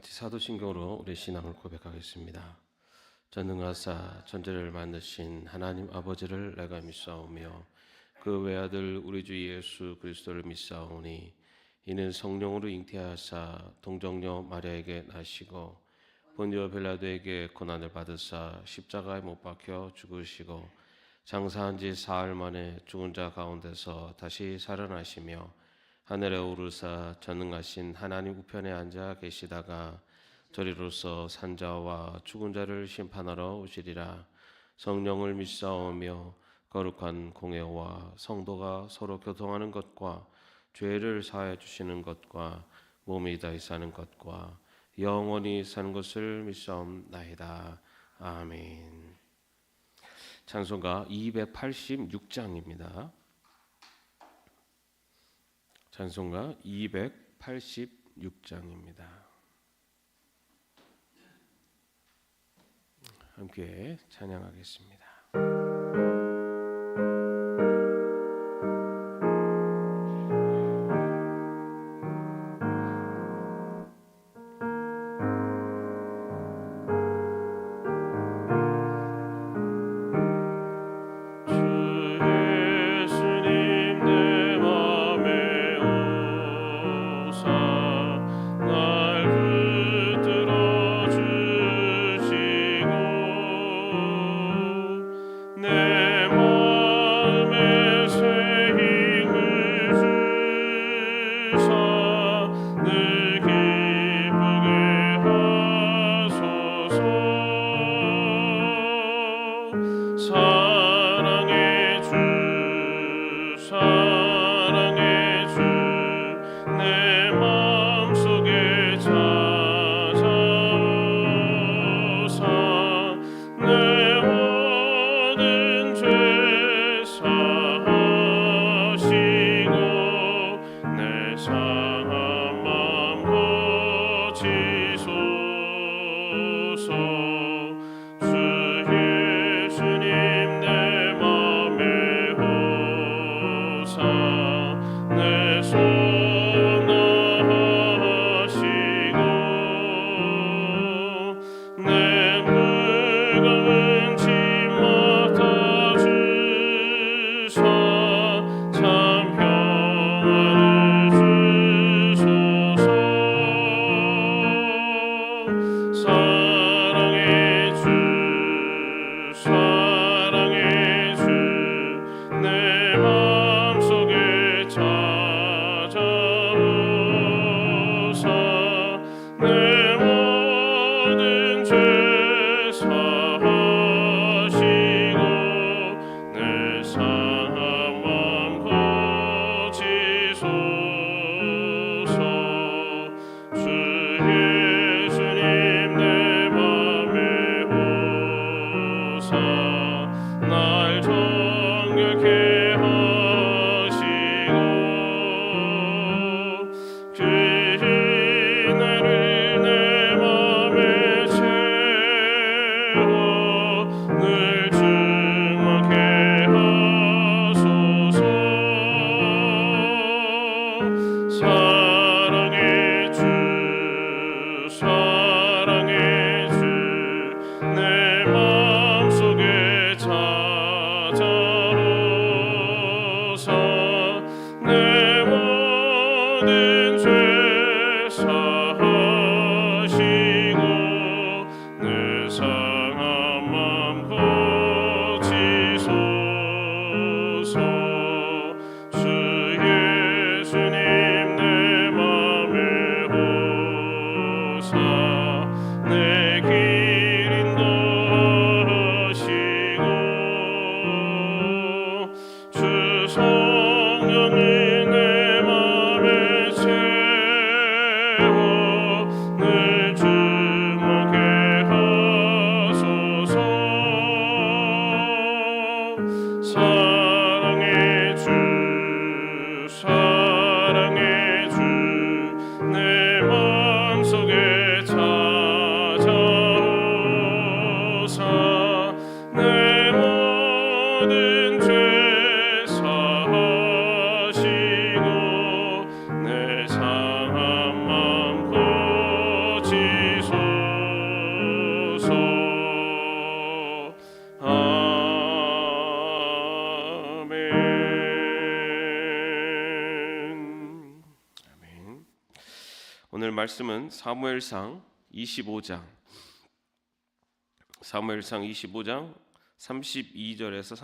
같이 사도신경으로 우리 신앙을 고백하겠습니다. 전능하사 천지를 만드신 하나님 아버지를 내가 믿사오며 그 외아들 우리 주 예수 그리스도를 믿사오니 이는 성령으로 잉태하사 동정녀 마리아에게 나시고 본디오 빌라도에게 고난을 받으사 십자가에 못 박혀 죽으시고 장사한 지 사흘 만에 죽은 자 가운데서 다시 살아나시며 하늘에 오르사 전능하신 하나님 우편에 앉아 계시다가 저리로서 산자와 죽은 자를 심판하러 오시리라. 성령을 믿사오며 거룩한 공회와 성도가 서로 교통하는 것과 죄를 사하여 주시는 것과 몸이 다시 사는 것과 영원히 사는 것을 믿사옵나이다. 아멘. 찬송가 286장입니다. 찬송가 286장입니다. 함께 찬양하겠습니다. 참 평안을 오늘 말씀은 사무엘상 25장 32절에서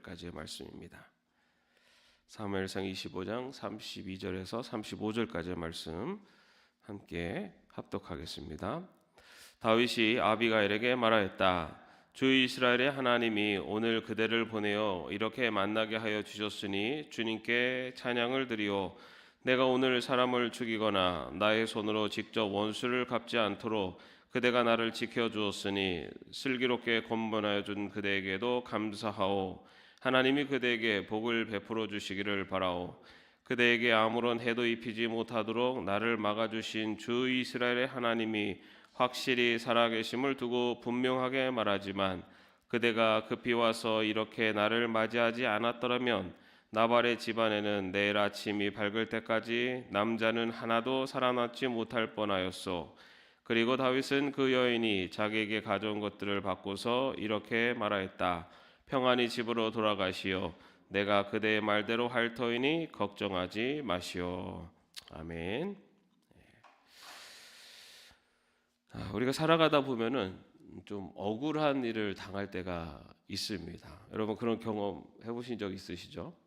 35절까지의 말씀입니다. 사무엘상 25장 32절에서 35절까지의 말씀 함께 합독하겠습니다. 다윗이 아비가일에게 말하였다. 주 이스라엘의 하나님이 오늘 그대를 보내어 이렇게 만나게 하여 주셨으니 주님께 찬양을 드리오. 내가 오늘 사람을 죽이거나 나의 손으로 직접 원수를 갚지 않도록 그대가 나를 지켜주었으니 슬기롭게 권면하여 준 그대에게도 감사하오. 하나님이 그대에게 복을 베풀어 주시기를 바라오. 그대에게 아무런 해도 입히지 못하도록 나를 막아주신 주 이스라엘의 하나님이 확실히 살아계심을 두고 분명하게 말하지만 그대가 급히 와서 이렇게 나를 맞이하지 않았더라면 나발의 집안에는 내일 아침이 밝을 때까지 남자는 하나도 살아남지 못할 뻔하였소. 그리고 다윗은 그 여인이 자기에게 가져온 것들을 받고서 이렇게 말하였다. 평안히 집으로 돌아가시오. 내가 그대의 말대로 할 터이니 걱정하지 마시오. 아멘. 우리가 살아가다 보면은 좀 억울한 일을 당할 때가 있습니다. 여러분 그런 경험 해보신 적 있으시죠?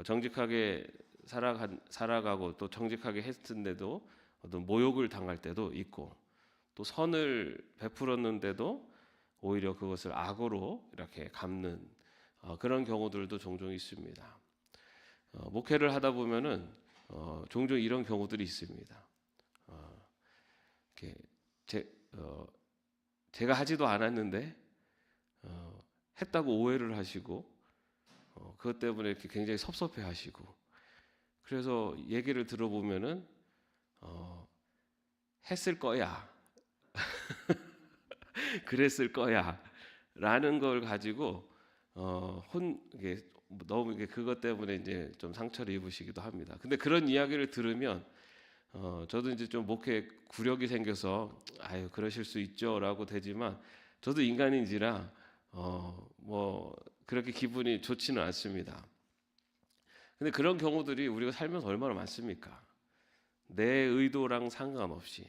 정직하게 살아가고 또 정직하게 했는데도 어떤 모욕을 당할 때도 있고, 또 선을 베풀었는데도 오히려 그것을 악으로 이렇게 갚는 그런 경우들도 종종 있습니다. 목회를 하다 보면은 종종 이런 경우들이 있습니다. 제가 하지도 않았는데 했다고 오해를 하시고 그것 때문에 이렇게 굉장히 섭섭해하시고, 그래서 얘기를 들어보면은 했을 거야, 그랬을 거야 라는 걸 가지고 너무 그것 때문에 이제 좀 상처를 입으시기도 합니다. 근데 그런 이야기를 들으면 저도 이제 좀 목회 구력이 생겨서 아유 그러실 수 있죠라고 되지만, 저도 인간인지라 뭐 그렇게 기분이 좋지는 않습니다. 근데 그런 경우들이 우리가 살면서 얼마나 많습니까? 내 의도랑 상관없이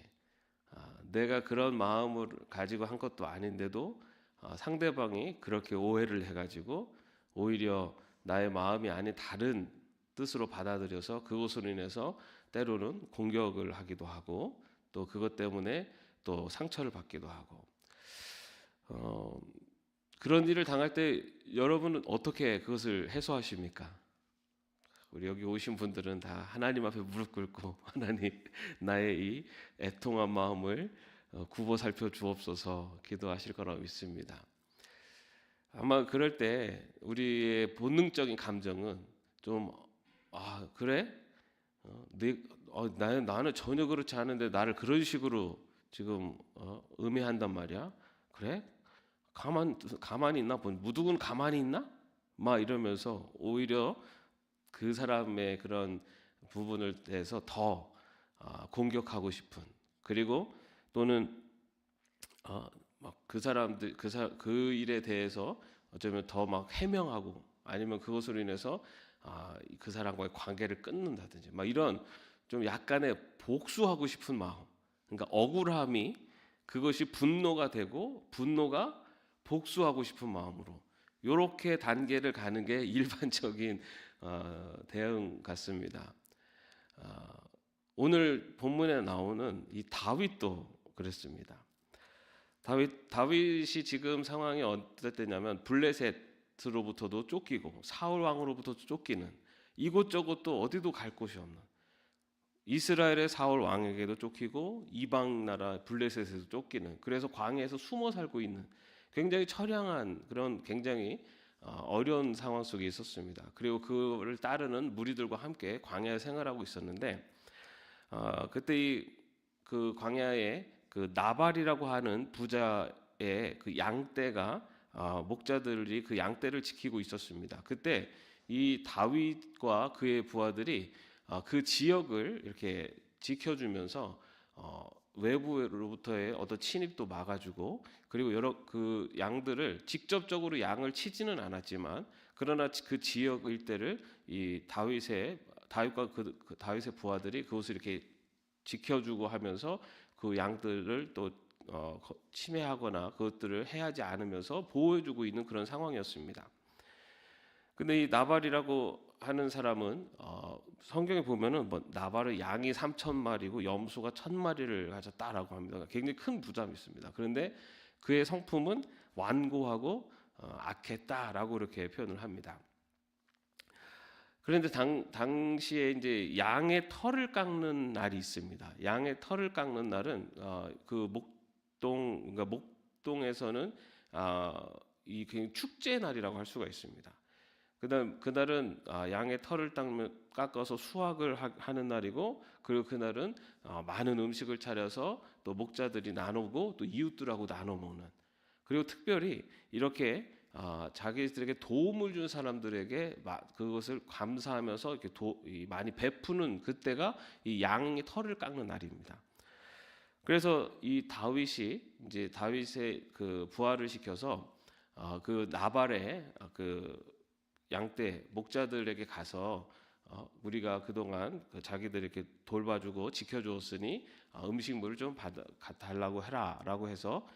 내가 그런 마음을 가지고 한 것도 아닌데도 상대방이 그렇게 오해를 해가지고 오히려 나의 마음이 아닌 다른 뜻으로 받아들여서 그것으로 인해서 때로는 공격을 하기도 하고, 또 그것 때문에 또 상처를 받기도 하고, 그런 일을 당할 때 여러분은 어떻게 그것을 해소하십니까? 우리 여기 오신 분들은 다 하나님 앞에 무릎 꿇고 하나님 나의 이 애통한 마음을 굽어 살펴 주옵소서 기도하실 거라고 믿습니다. 아마 그럴 때 우리의 본능적인 감정은 좀 그래? 나는 전혀 그렇지 않은데 나를 그런 식으로 지금 음해한단 말이야. 그래? 가만히 있나? 무두군 가만히 있나? 막 이러면서 오히려 그 사람의 그런 부분을 대해서 더 공격하고 싶은, 그리고 또는 막 그 사람들 그 일에 대해서 어쩌면 더 막 해명하고, 아니면 그것으로 인해서 그 사람과의 관계를 끊는다든지 막 이런 좀 약간의 복수하고 싶은 마음, 그러니까 억울함이 그것이 분노가 되고 분노가 복수하고 싶은 마음으로 이렇게 단계를 가는 게 일반적인 대응 같습니다. 오늘 본문에 나오는 이 다윗도 그랬습니다. 다윗이 지금 상황이 어땠냐면 블레셋으로부터도 쫓기고 사울 왕으로부터도 쫓기는, 이곳저곳 또 어디도 갈 곳이 없는, 이스라엘의 사울 왕에게도 쫓기고 이방 나라 블레셋에도 쫓기는, 그래서 광야에서 숨어 살고 있는 굉장히 처량한 그런 굉장히 어려운 상황 속에 있었습니다. 그리고 그를 따르는 무리들과 함께 광야에 생활하고 있었는데, 그때 그 광야에 그 나발이라고 하는 부자의 그 양떼가 목자들이 그 양떼를 지키고 있었습니다. 그때 이 다윗과 그의 부하들이 그 지역을 이렇게 지켜주면서 외부로부터의 어떤 침입도 막아주고, 그리고 여러 그 양들을 직접적으로 양을 치지는 않았지만 그러나 그 지역 일대를 이 다윗의 다윗과 그 다윗의 부하들이 그것을 이렇게 지켜주고 하면서 그 양들을 또 침해하거나 그것들을 해하지 않으면서 보호해주고 있는 그런 상황이었습니다. 근데 이 나발이라고 하는 사람은 성경에 보면은 뭐 나발의 양이 3,000마리고 염소가 1,000마리를 가졌다라고 합니다. 굉장히 큰 부담이 있습니다. 그런데 그의 성품은 완고하고 악했다라고 이렇게 표현을 합니다. 그런데 당시에 이제 양의 털을 깎는 날이 있습니다. 양의 털을 깎는 날은 그 그러니까 목동에서는 이 축제 날이라고 할 수가 있습니다. 그날은 양의 털을 깎아서 수확을 하는 날이고, 그리고 그날은 많은 음식을 차려서 또 목자들이 나누고 또 이웃들하고 나눠 먹는, 그리고 특별히 이렇게 자기들에게 도움을 준 사람들에게 그것을 감사하면서 이렇게 많이 베푸는 그때가 이 양의 털을 깎는 날입니다. 그래서 이 다윗이 이제 다윗의 그 부하를 시켜서 그 나발의 그 양떼 목자들에게 가서 우리가 그동안 자기들에게 돌봐주고 지켜주었으니 음식물을 좀 달라고 해라라고 해서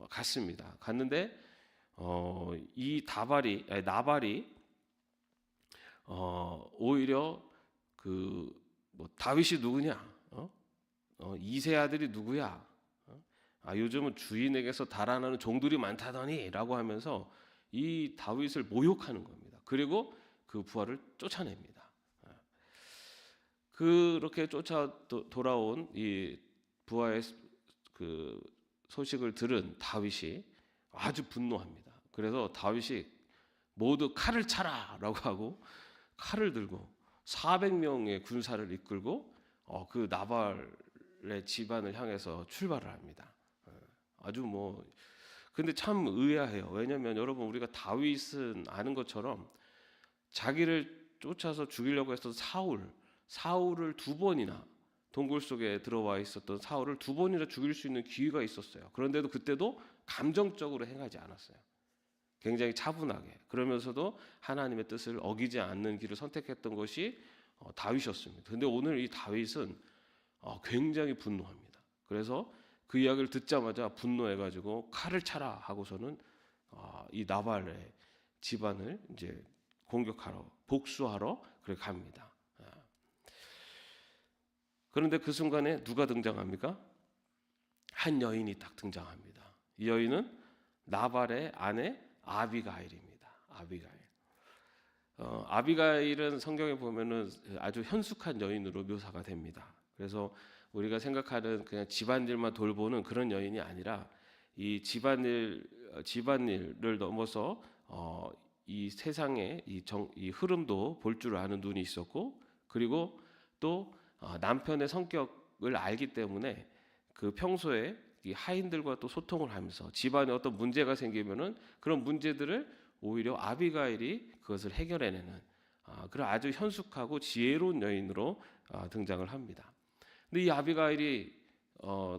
갔습니다. 갔는데 이 나발이 오히려 다윗이 누구냐? 이세 아들이 누구야? 요즘은 주인에게서 달아나는 종들이 많다더니라고 하면서 이 다윗을 모욕하는 겁니다. 그리고 그 부하를 쫓아냅니다. 그렇게 돌아온 이 부하의 그 소식을 들은 다윗이 아주 분노합니다. 그래서 다윗이 모두 칼을 차라라고 하고 칼을 들고 400명의 군사를 이끌고 그 나발의 집안을 향해서 출발을 합니다. 아주 근데 참 의아해요. 왜냐하면 여러분, 우리가 다윗은 아는 것처럼 자기를 쫓아서 죽이려고 했던 사울을 2번이나 동굴 속에 들어와 있었던 사울을 2번이나 죽일 수 있는 기회가 있었어요. 그런데도 그때도 감정적으로 행하지 않았어요. 굉장히 차분하게, 그러면서도 하나님의 뜻을 어기지 않는 길을 선택했던 것이 다윗이었습니다. 그런데 오늘 이 다윗은 굉장히 분노합니다. 그래서 그 이야기를 듣자마자 분노해가지고 칼을 차라 하고서는 이 나발의 집안을 이제 공격하러, 복수하러 그래 갑니다. 그런데 그 순간에 누가 등장합니까? 한 여인이 딱 등장합니다. 이 여인은 나발의 아내 아비가일입니다. 아비가일은 성경에 보면은 아주 현숙한 여인으로 묘사가 됩니다. 그래서 우리가 생각하는 그냥 집안일만 돌보는 그런 여인이 아니라 이 집안일을 넘어서 이 세상의 이 흐름도 볼 줄 아는 눈이 있었고, 그리고 또 남편의 성격을 알기 때문에 그 평소에 이 하인들과 또 소통을 하면서 집안에 어떤 문제가 생기면은 그런 문제들을 오히려 아비가일이 그것을 해결해내는 그런 아주 현숙하고 지혜로운 여인으로 등장을 합니다. 근데 이 아비가일이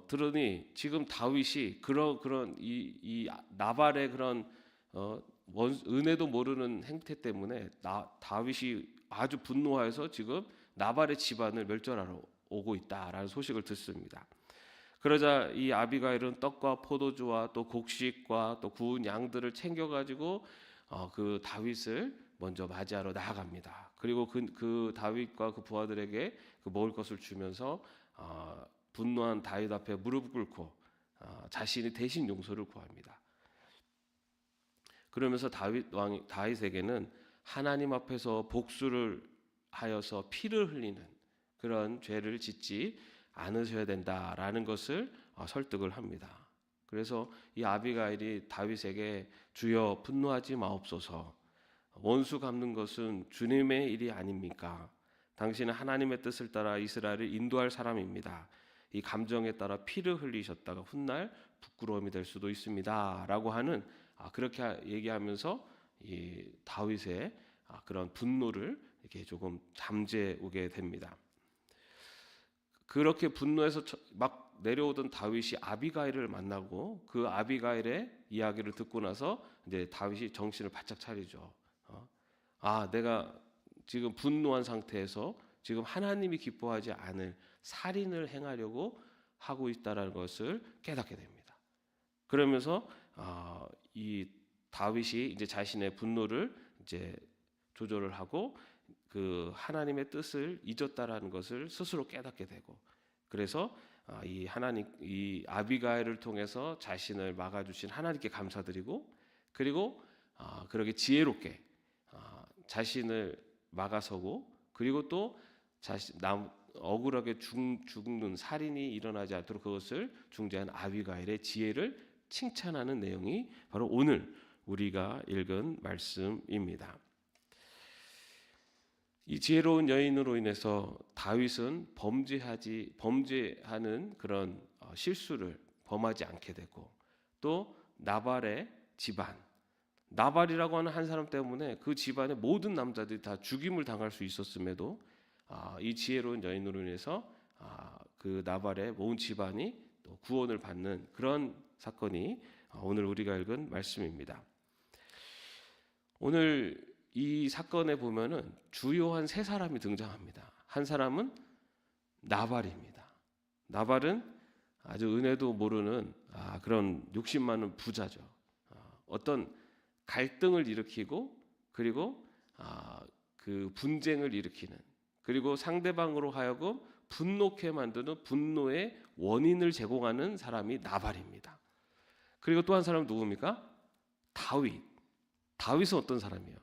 들으니 지금 다윗이 그런 이 나발의 그런 은혜도 모르는 행태 때문에 다윗이 아주 분노하여서 지금 나발의 집안을 멸절하러 오고 있다라는 소식을 듣습니다. 그러자 이 아비가일은 떡과 포도주와 또 곡식과 또 구운 양들을 챙겨가지고 그 다윗을 먼저 맞이하러 나아갑니다. 그리고 그 다윗과 그 부하들에게 그 먹을 것을 주면서 분노한 다윗 앞에 무릎 꿇고 자신이 대신 용서를 구합니다. 그러면서 다윗에게는 하나님 앞에서 복수를 하여서 피를 흘리는 그런 죄를 짓지 않으셔야 된다라는 것을 설득을 합니다. 그래서 이 아비가일이 다윗에게 주여 분노하지 마옵소서, 원수 갚는 것은 주님의 일이 아닙니까? 당신은 하나님의 뜻을 따라 이스라엘을 인도할 사람입니다. 이 감정에 따라 피를 흘리셨다가 훗날 부끄러움이 될 수도 있습니다 라고 하는 그렇게 얘기하면서 이 다윗의 그런 분노를 이렇게 조금 잠재우게 됩니다. 그렇게 분노해서 막 내려오던 다윗이 아비가일을 만나고 그 아비가일의 이야기를 듣고 나서 이제 다윗이 정신을 바짝 차리죠. 내가 지금 분노한 상태에서 지금 하나님이 기뻐하지 않을 살인을 행하려고 하고 있다라는 것을 깨닫게 됩니다. 그러면서 이 다윗이 이제 자신의 분노를 이제 조절을 하고 그 하나님의 뜻을 잊었다라는 것을 스스로 깨닫게 되고, 그래서 이 아비가일을 통해서 자신을 막아주신 하나님께 감사드리고, 그리고 그렇게 지혜롭게 자신을 막아서고, 그리고 또 억울하게 죽는 살인이 일어나지 않도록 그것을 중재한 아비가일의 지혜를 칭찬하는 내용이 바로 오늘 우리가 읽은 말씀입니다. 이 지혜로운 여인으로 인해서 다윗은 범죄하는 그런 실수를 범하지 않게 되고, 또 나발의 집안, 나발이라고 하는 한 사람 때문에 그 집안의 모든 남자들이 다 죽임을 당할 수 있었음에도 이 지혜로운 여인으로 인해서 그 나발의 온 집안이 또 구원을 받는 그런 사건이 오늘 우리가 읽은 말씀입니다. 오늘 이 사건에 보면은 주요한 세 사람이 등장합니다. 한 사람은 나발입니다. 나발은 아주 은혜도 모르는 그런 욕심 많은 부자죠. 어떤 갈등을 일으키고, 그리고 그 분쟁을 일으키는, 그리고 상대방으로 하여금 분노케 만드는 분노의 원인을 제공하는 사람이 나발입니다. 그리고 또 한 사람은 누굽니까? 다윗. 다윗은 어떤 사람이에요?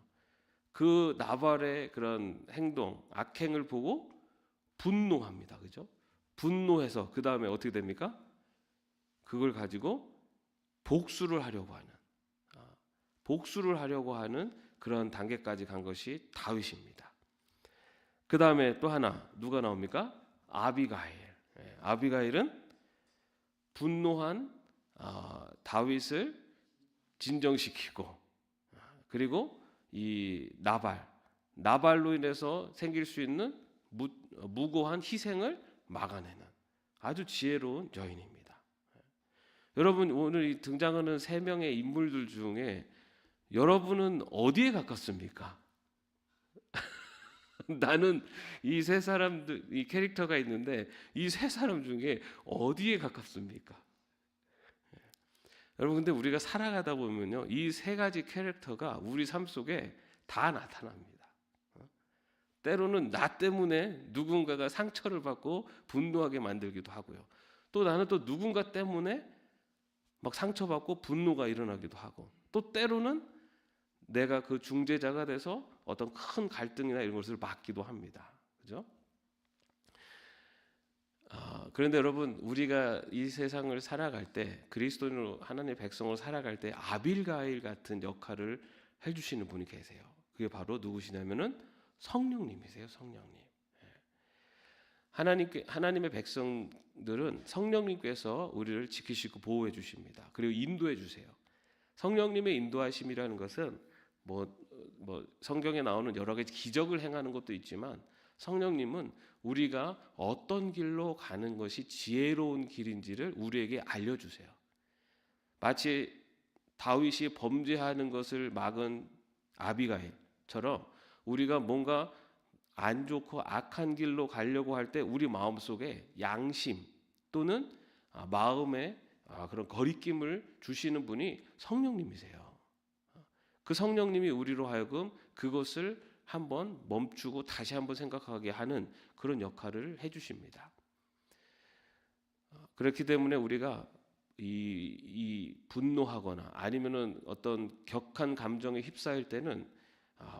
그 나발의 그런 행동, 악행을 보고 분노합니다. 그죠? 분노해서 그 다음에 어떻게 됩니까? 그걸 가지고 복수를 하려고 하는 그런 단계까지 간 것이 다윗입니다. 그 다음에 또 하나 누가 나옵니까? 아비가일. 아비가일은 분노한 다윗을 진정시키고, 그리고 이 나발로 인해서 생길 수 있는 무고한 희생을 막아내는 아주 지혜로운 여인입니다. 여러분, 오늘 등장하는 세 명의 인물들 중에 여러분은 어디에 가깝습니까? 나는 이 세 사람들, 이 캐릭터가 있는데 이 세 사람 중에 어디에 가깝습니까? 여러분, 근데 우리가 살아가다 보면요, 이 세 가지 캐릭터가 우리 삶 속에 다 나타납니다. 때로는 나 때문에 누군가가 상처를 받고 분노하게 만들기도 하고요. 또 나는 또 누군가 때문에 막 상처받고 분노가 일어나기도 하고, 또 때로는 내가 그 중재자가 돼서 어떤 큰 갈등이나 이런 것을 막기도 합니다. 그죠? 그런데 여러분, 우리가 이 세상을 살아갈 때, 그리스도인으로 하나님의 백성으로 살아갈 때 아빌가일 같은 역할을 해주시는 분이 계세요. 그게 바로 누구시냐면은 성령님이세요. 성령님. 하나님의 백성들은 성령님께서 우리를 지키시고 보호해 주십니다. 그리고 인도해 주세요. 성령님의 인도하심이라는 것은 뭐 성경에 나오는 여러 가지 기적을 행하는 것도 있지만, 성령님은 우리가 어떤 길로 가는 것이 지혜로운 길인지를 우리에게 알려주세요. 마치 다윗이 범죄하는 것을 막은 아비가일처럼 우리가 뭔가 안 좋고 악한 길로 가려고 할 때 우리 마음속에 양심 또는 마음의 그런 거리낌을 주시는 분이 성령님이세요. 그 성령님이 우리로 하여금 그것을 한번 멈추고 다시 한번 생각하게 하는 그런 역할을 해주십니다. 그렇기 때문에 우리가 이 분노하거나 아니면은 어떤 격한 감정에 휩싸일 때는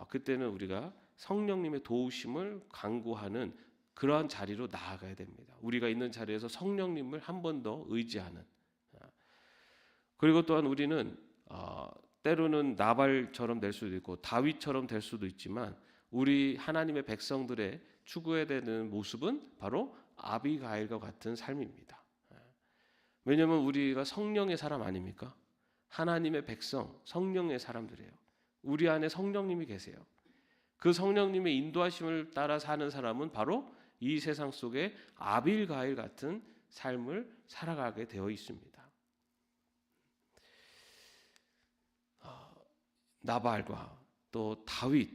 그때는 우리가 성령님의 도우심을 간구하는 그러한 자리로 나아가야 됩니다. 우리가 있는 자리에서 성령님을 한 번 더 의지하는. 그리고 또한 우리는 때로는 나발처럼 될 수도 있고 다윗처럼 될 수도 있지만, 우리 하나님의 백성들의 추구해야 되는 모습은 바로 아비가일과 같은 삶입니다. 왜냐하면 우리가 성령의 사람 아닙니까? 하나님의 백성, 성령의 사람들이에요. 우리 안에 성령님이 계세요. 그 성령님의 인도하심을 따라 사는 사람은 바로 이 세상 속에 아빌가일 같은 삶을 살아가게 되어 있습니다. 나발과 또 다윗,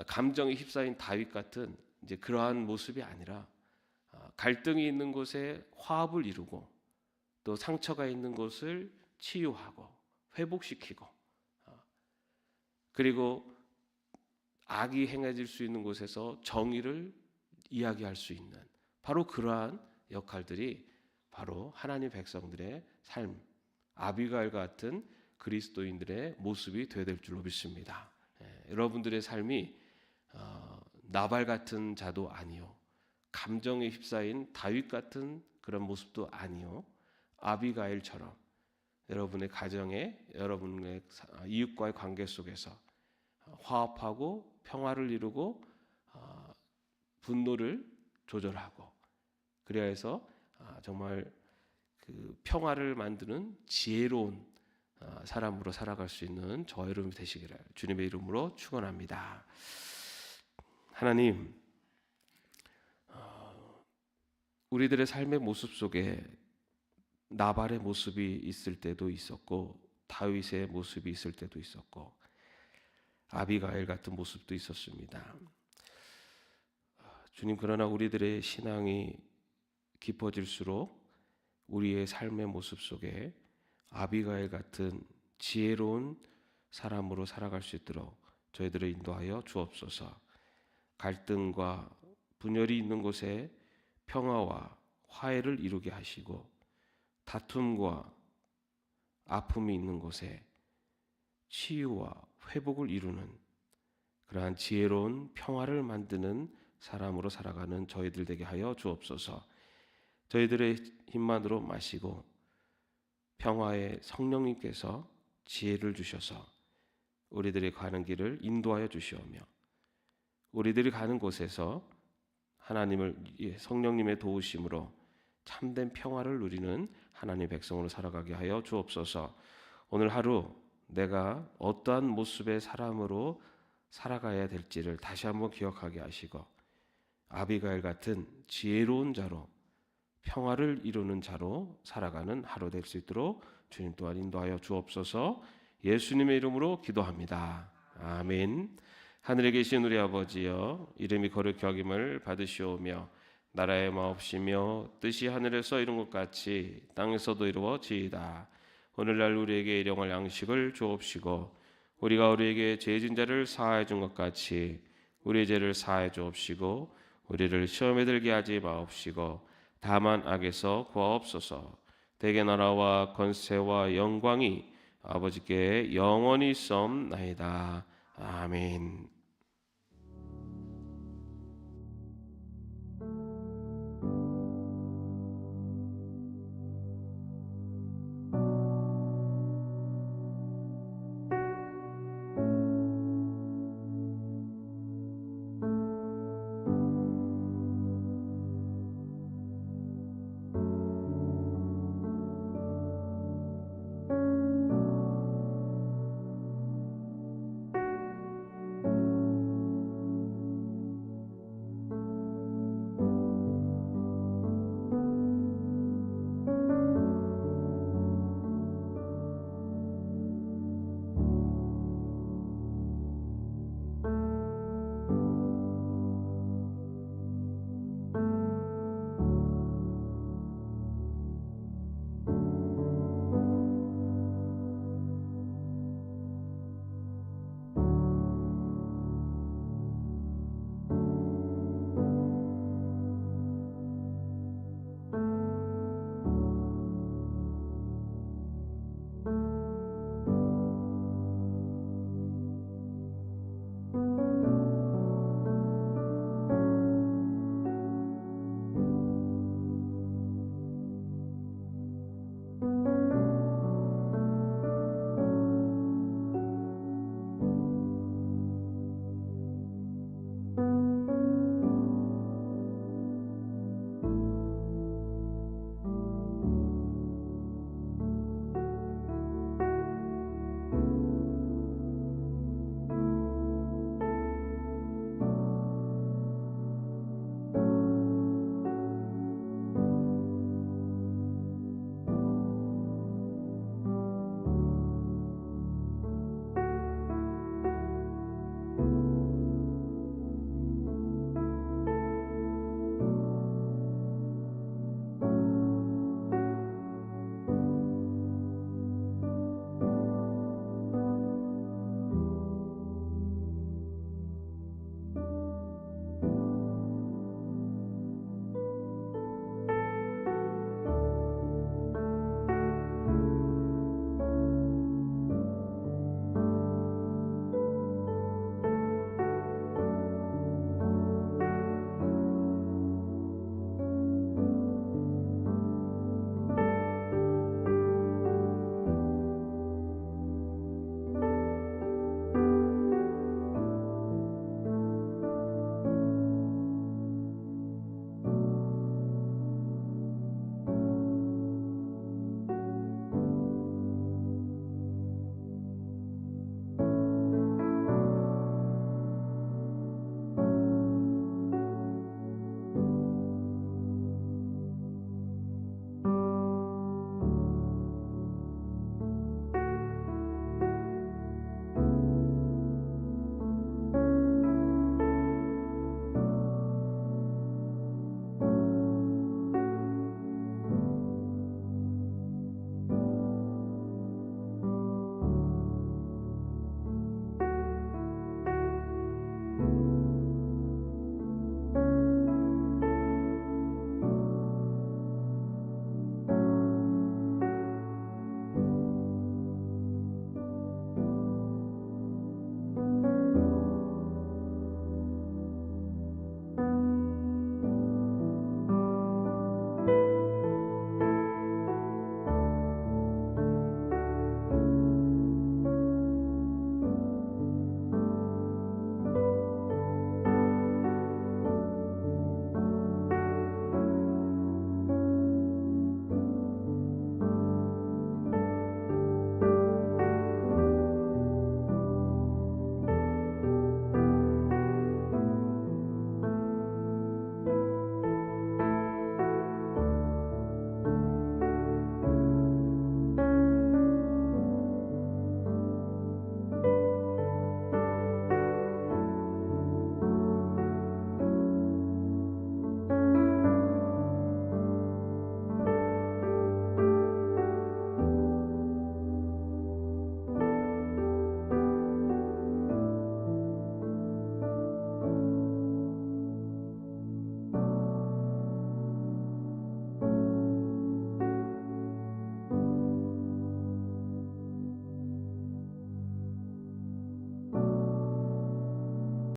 감정에 휩싸인 다윗 같은 이제 그러한 모습이 아니라 갈등이 있는 곳에 화합을 이루고 또 상처가 있는 곳을 치유하고 회복시키고 그리고 악이 행해질 수 있는 곳에서 정의를 이야기할 수 있는 바로 그러한 역할들이 바로 하나님 백성들의 삶, 아비가일 같은 그리스도인들의 모습이 되어야 될 줄로 믿습니다. 여러분들의 삶이 나발 같은 자도 아니요, 감정에 휩싸인 다윗 같은 그런 모습도 아니요, 아비가일처럼 여러분의 가정에 여러분의 이웃과의 관계 속에서 화합하고 평화를 이루고 분노를 조절하고 그래야 해서 정말 그 평화를 만드는 지혜로운 사람으로 살아갈 수 있는 저와 여러분이 되시기를 주님의 이름으로 축원합니다. 하나님, 우리들의 삶의 모습 속에 나발의 모습이 있을 때도 있었고 다윗의 모습이 있을 때도 있었고 아비가일 같은 모습도 있었습니다. 주님, 그러나 우리들의 신앙이 깊어질수록 우리의 삶의 모습 속에 아비가일 같은 지혜로운 사람으로 살아갈 수 있도록 저희들을 인도하여 주옵소서. 갈등과 분열이 있는 곳에 평화와 화해를 이루게 하시고 다툼과 아픔이 있는 곳에 치유와 회복을 이루는 그러한 지혜로운 평화를 만드는 사람으로 살아가는 저희들 되게 하여 주옵소서. 저희들의 힘만으로 마시고 평화의 성령님께서 지혜를 주셔서 우리들이 가는 길을 인도하여 주시오며 우리들이 가는 곳에서 하나님을 성령님의 도우심으로 참된 평화를 누리는 하나님의 백성으로 살아가게 하여 주옵소서. 오늘 하루 내가 어떠한 모습의 사람으로 살아가야 될지를 다시 한번 기억하게 하시고 아비가일 같은 지혜로운 자로 평화를 이루는 자로 살아가는 하루 될 수 있도록 주님 또한 인도하여 주옵소서. 예수님의 이름으로 기도합니다. 아멘. 하늘에 계신 우리 아버지여, 이름이 거룩히 여김을 받으시오며 나라의 마옵시며 뜻이 하늘에서 이룬 것 같이 땅에서도 이루어지이다. 오늘날 우리에게 일용할 양식을 주옵시고 우리가 우리에게 죄진 자를 사하여 준 것 같이 우리의 죄를 사하여 주옵시고 우리를 시험에 들게 하지 마옵시고 다만 악에서 구하옵소서. 대개 나라와 권세와 영광이 아버지께 영원히 있사옵나이다. 아멘.